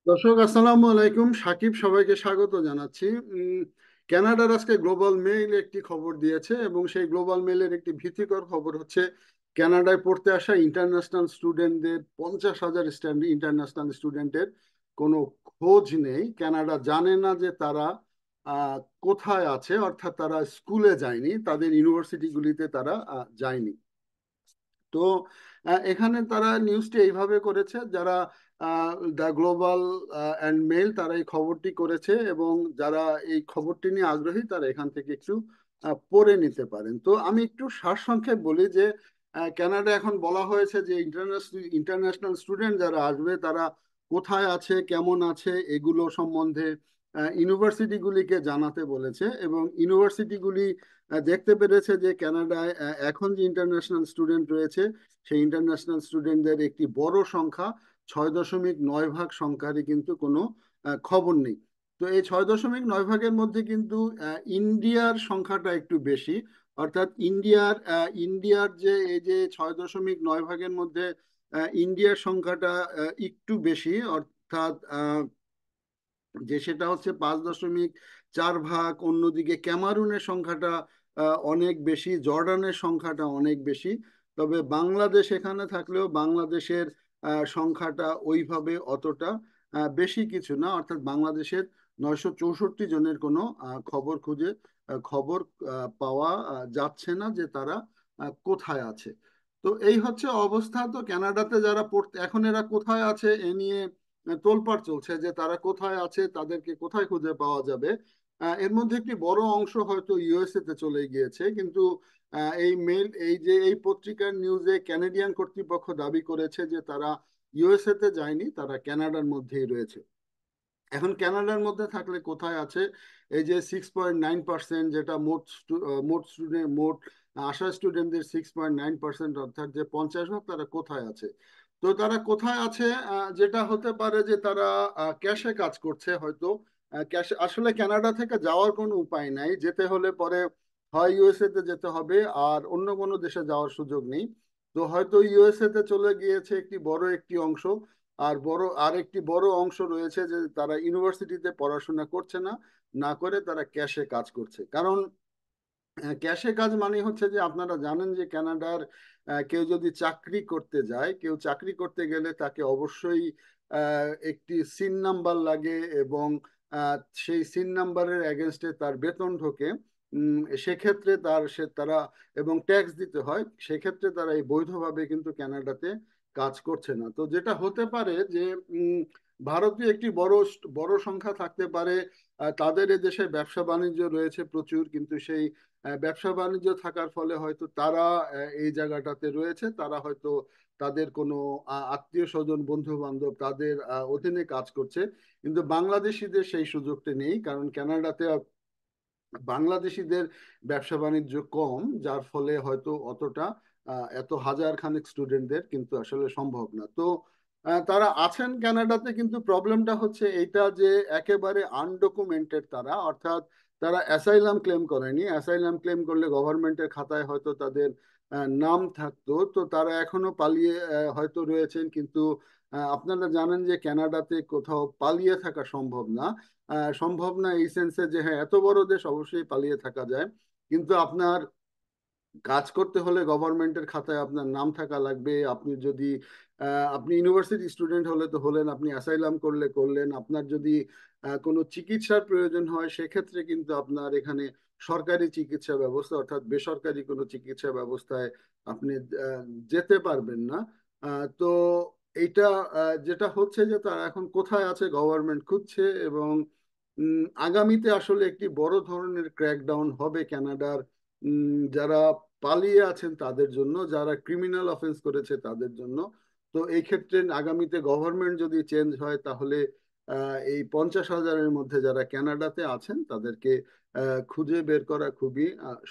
দর্শক আসসালামু আলাইকুম। সাকিব সবাইকে স্বাগত জানাচ্ছি। কানাডার আজকে গ্লোবাল মেইল একটি খবর দিয়েছে এবং সেই গ্লোবাল মেইলের একটি ভীতিকর খবর হচ্ছে কানাডায় পড়তে আসা ইন্টারন্যাশনাল স্টুডেন্টদের 50,000 ইন্টারন্যাশনাল স্টুডেন্টের কোনো খোঁজ নেই। কানাডা জানে না যে তারা আহ, কোথায় আছে, অর্থাৎ তারা স্কুলে যায়নি, তাদের ইউনিভার্সিটিগুলিতে তারা যায়নি। তো এখানে তারা নিউজটি এইভাবে করেছে, যারা দ্য গ্লোবাল অ্যান্ড মেল তারা এই খবরটি করেছে, এবং যারা এই খবরটি নিয়ে আগ্রহী তারা এখান থেকে একটু পড়ে নিতে পারেন। তো আমি একটু সারসংক্ষেপ বলি যে কানাডা এখন বলা হয়েছে যে ইন্টারন্যাশনাল স্টুডেন্ট যারা আসবে তারা কোথায় আছে, কেমন আছে, এগুলো সম্বন্ধে ইউনিভার্সিটিগুলিকে জানাতে বলেছে। এবং ইউনিভার্সিটিগুলি দেখতে পেরেছে যে কানাডায় এখন যে ইন্টারন্যাশনাল স্টুডেন্ট রয়েছে সেই ইন্টারন্যাশনাল স্টুডেন্টদের একটি বড় সংখ্যা, 6.9 ভাগ সংখ্যারই কিন্তু কোনো খবর নেই। তো এই 6.9 ভাগের মধ্যে কিন্তু ইন্ডিয়ার সংখ্যাটা একটু বেশি। অর্থাৎ ইন্ডিয়ার যে এই যে 6.9 ভাগের মধ্যে ইন্ডিয়ার সংখ্যাটা একটু বেশি, অর্থাৎ যে সেটা হচ্ছে 5.4 ভাগ। অন্যদিকে ক্যামারুনের সংখ্যাটা অনেক বেশি, জর্ডানের সংখ্যাটা অনেক বেশি। তবে বাংলাদেশ এখানে থাকলেও বাংলাদেশের সংখ্যাটা ওইভাবে অতটা বেশি কিছু না। অর্থাৎ বাংলাদেশের 964 জনের কোনো খবর পাওয়া যাচ্ছে না যে তারা কোথায় আছে। তো এই হচ্ছে অবস্থা। তো কানাডাতে যারা পড়তে এখন এরা কোথায় আছে এ নিয়ে তোলপাড় চলছে যে তারা কোথায় আছে, তাদেরকে কোথায় খুঁজে পাওয়া যাবে। এর মধ্যে একটি বড় অংশ হয়তো ইউএসএ তে চলে গিয়েছে, কিন্তু এই পত্রিকার নিউজে ক্যানাডিয়ান কর্তৃপক্ষ দাবি করেছে যে তারা ইউএসএ তে যায়নি, তারা কানাডার মধ্যেই রয়েছে। এখন কানাডার মধ্যে থাকলে কোথায় আছে, এই যে 6.9%, যেটা মোট আসা স্টুডেন্টদের 6.9%, অর্থাৎ যে 50 ভাগ, তারা কোথায় আছে? তো তারা কোথায় আছে, যেটা হতে পারে যে তারা ক্যাশে কাজ করছে হয়তো। ক্যাশে আসলে কানাডা থেকে যাওয়ার কোনো উপায় নাই, যেতে হলে পরে হয় ইউএসএ তে যেতে হবে, আর অন্য কোনো দেশে যাওয়ার সুযোগ নেই। তো হয়তো ইউএসএ তে চলে গিয়েছে একটি অংশ। আর একটি বড় অংশ রয়েছে যে তারা ইউনিভার্সিটিতে পড়াশোনা করছে না, না করে তারা ক্যাশে কাজ করছে। কারণ ক্যাশে কাজ মানে হচ্ছে যে আপনারা জানেন যে কানাডার কেউ যদি চাকরি করতে যায়, কেউ চাকরি করতে গেলে তাকে অবশ্যই একটি সিন নাম্বার লাগে, এবং আহ, সেই সিন নাম্বারের এগেনস্টে তার বেতন ঢোকে। সেক্ষেত্রে তারা এবং ট্যাক্স দিতে হয়, সেক্ষেত্রে তারা এই বৈধভাবে কিন্তু কানাডাতে কাজ করছে না। তো যেটা হতে পারে যে উম, ভারতীয় একটি বড় সংখ্যা থাকতে পারে, তাদের এদেশে ব্যবসা বাণিজ্য রয়েছে প্রচুর, কিন্তু সেই ব্যবসা বাণিজ্য থাকার ফলে হয়তো তারা এই জায়গাটাতে রয়েছে, তারা হয়তো তাদের কোনো আত্মীয় স্বজন, বন্ধু বান্ধব তাদের অধীনে কাজ করছে। কিন্তু বাংলাদেশিদের সেই সুযোগটা নেই, কারণ কানাডাতে বাংলাদেশিদের ব্যবসা বাণিজ্য কম, যার ফলে হয়তো অতটা এত হাজার খানেক স্টুডেন্টদের কিন্তু আসলে সম্ভব না। তো তারা আছেন কানাডাতে, কিন্তু প্রবলেমটা হচ্ছে এইটা যে একেবারে আনডকুমেন্টেড তারা, অর্থাৎ তারা অ্যাসাইলাম ক্লেম করেনি। অ্যাসাইলাম ক্লেম করলে গভর্নমেন্টের খাতায় হয়তো তাদের নাম থাকতো। তো তারা এখনো পালিয়ে হয়তো রয়েছেন, কিন্তু আপনারা জানেন যে কানাডাতে কোথাও পালিয়ে থাকা সম্ভব না। সম্ভব না এই সেন্সে যে হ্যাঁ, এত বড় দেশ অবশ্যই পালিয়ে থাকা যায়, কিন্তু আপনার কাজ করতে হলে গভর্নমেন্টের খাতায় আপনার নাম থাকা লাগবে। আপনি ইউনিভার্সিটি স্টুডেন্ট হলে তো হলেন, আপনি অ্যাসাইলাম করলে করলেন। আপনার যদি কোনো চিকিৎসার প্রয়োজন হয়, সেক্ষেত্রে কিন্তু আপনার এখানে সরকারি চিকিৎসা ব্যবস্থা অর্থাৎ বেসরকারি কোনো চিকিৎসা ব্যবস্থায় আপনি আহ, যেতে পারবেন না। তো এইটা যেটা হচ্ছে যে তারা এখন কোথায় আছে গভর্নমেন্ট খুঁজছে, এবং আগামীতে আসলে একটি বড় ধরনের ক্র্যাকডাউন হবে কানাডার যারা পালিয়ে আছেন তাদের জন্য, যারা ক্রিমিনাল অফেন্স করেছে তাদের জন্য। তো এই ক্ষেত্রে আগামীতে গভর্নমেন্ট যদি চেঞ্জ হয়, তাহলে এই 50,000-এর মধ্যে যারা কানাডাতে আছেন তাদেরকে খুঁজে বের করা খুবই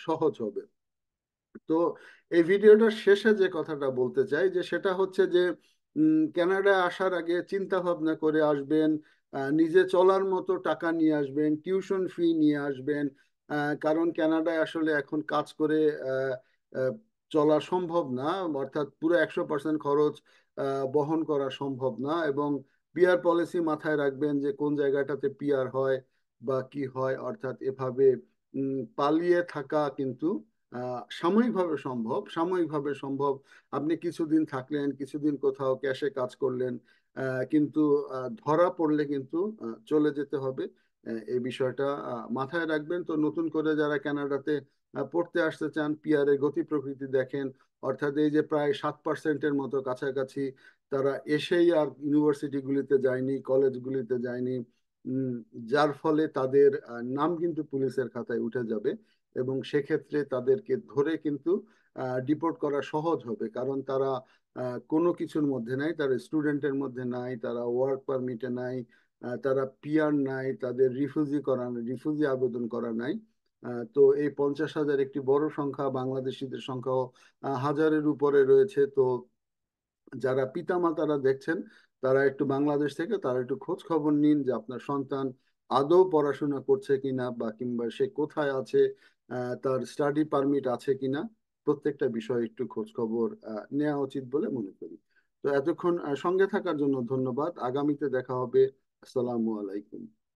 সহজ হবে। তো এই ভিডিওটার শেষে যে কথাটা বলতে চাই যে সেটা হচ্ছে যে কানাডা আসার আগে চিন্তা ভাবনা করে আসবেন, নিজে চলার মতো টাকা নিয়ে আসবেন, টিউশন ফি নিয়ে আসবেন। কারণ কানাডায় আসলে এখন কাজ করে আহ, আহ, চলা সম্ভব না, অর্থাৎ পুরো 100% খরচ বহন করা সম্ভব না। এবং পিআর পলিসি মাথায় রাখবেন যে কোন জায়গাটাতে পিআর হয় বা কি হয়, অর্থাৎ এভাবে পালিয়ে থাকা কিন্তু সাময়িকভাবে সম্ভব, সাময়িকভাবে সম্ভব। আপনি কিছুদিন থাকলেন, কিছুদিন কোথাও ক্যাশে কাজ করলেন, কিন্তু ধরা পড়লে কিন্তু চলে যেতে হবে। এই বিষয়টা মাথায় রাখবেন। তো নতুন করে যারা কানাডাতে পড়তে আসতে চান, পিআর এর গতি প্রকৃতি দেখেন, অর্থাৎ এই যে প্রায় 7%-এর মতো কাছাকাছি তারা এসেই আর ইউনিভার্সিটিগুলিতে যায়নি, কলেজগুলিতে যায়নি। উম, যার ফলে তাদের নাম কিন্তু পুলিশের খাতায় উঠে যাবে, এবং সেক্ষেত্রে তাদেরকে ধরে কিন্তু ডিপোর্ট করা সহজ হবে, কারণ তারা কোনো কিছুর মধ্যে নাই, তারা স্টুডেন্টের মধ্যে নাই, তারা ওয়ার্ক পারমিটে নাই, তারা পিআর নাই, তাদের রিফিউজি আবেদন করা নাই। তো এই 50,000 একটি বড় সংখ্যা, বাংলাদেশিদের সংখ্যাও হাজারের উপরে রয়েছে। তো যারা পিতামাতারা দেখছেন, তারা একটু বাংলাদেশ থেকে তারা একটু খোঁজ খবর নিন যে আপনার সন্তান আদৌ পড়াশোনা করছে কিনা, বা কিংবা সে কোথায় আছে, তার স্টাডি পারমিট আছে কিনা। প্রত্যেকটা বিষয়ে একটু খোঁজ খবর নেওয়া উচিত বলে মনে করি। তো এতক্ষণ সঙ্গে থাকার জন্য ধন্যবাদ। আগামীতে দেখা হবে। আসসালামু আলাইকুম।